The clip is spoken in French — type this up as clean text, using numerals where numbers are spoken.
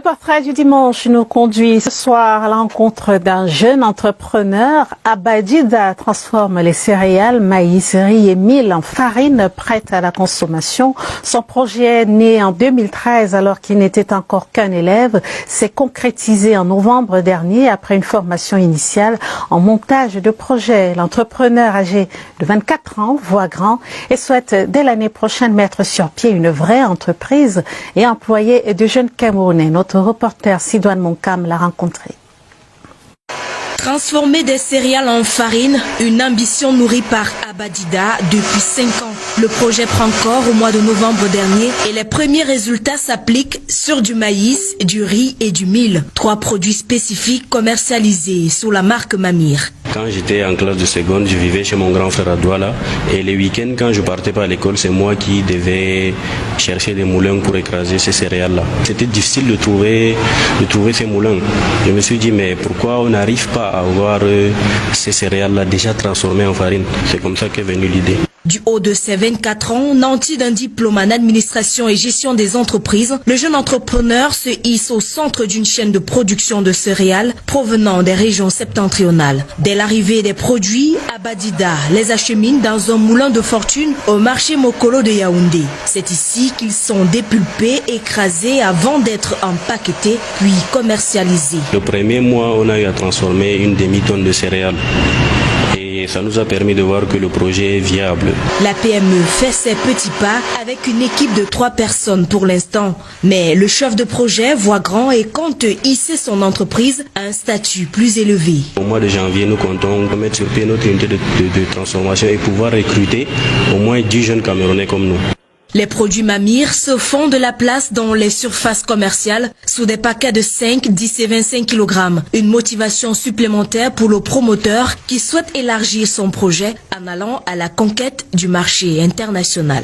portrait du dimanche nous conduit ce soir à la rencontre d'un jeune entrepreneur. Abadida transforme les céréales, maïs, riz et mil en farine prête à la consommation. Son projet, né en 2013 alors qu'il n'était encore qu'un élève, s'est concrétisé en novembre dernier après une formation initiale en montage de projet. L'entrepreneur âgé de 24 ans voit grand et souhaite dès l'année prochaine mettre sur pied une vraie entreprise et employer de jeunes Camerounais. Notre reporter Sidoine Moncam l'a rencontré. Transformer des céréales en farine, une ambition nourrie par Abadida depuis 5 ans. Le projet prend corps au mois de novembre dernier et les premiers résultats s'appliquent sur du maïs, du riz et du mil. 3 produits spécifiques commercialisés sous la marque Mamir. Quand j'étais en classe de seconde, je vivais chez mon grand frère à Douala. Et les week-ends, quand je partais pas à l'école, c'est moi qui devais chercher des moulins pour écraser ces céréales-là. C'était difficile de trouver ces moulins. Je me suis dit, mais pourquoi on n'arrive pas à avoir ces céréales-là déjà transformées en farine? C'est comme ça qu'est venue l'idée. Du haut de ses 24 ans, nanti d'un diplôme en administration et gestion des entreprises, le jeune entrepreneur se hisse au centre d'une chaîne de production de céréales provenant des régions septentrionales. Dès l'arrivée des produits, Abadida les achemine dans un moulin de fortune au marché Mokolo de Yaoundé. C'est ici qu'ils sont dépulpés, écrasés avant d'être empaquetés puis commercialisés. Le premier mois, on a eu à transformer une demi-tonne de céréales. Et ça nous a permis de voir que le projet est viable. La PME fait ses petits pas avec une équipe de 3 personnes pour l'instant. Mais le chef de projet voit grand et compte hisser son entreprise à un statut plus élevé. Au mois de janvier, nous comptons mettre sur pied notre unité de transformation et pouvoir recruter au moins 10 jeunes Camerounais comme nous. Les produits Mamir se font de la place dans les surfaces commerciales sous des paquets de 5, 10 et 25 kg. Une motivation supplémentaire pour le promoteur qui souhaite élargir son projet en allant à la conquête du marché international.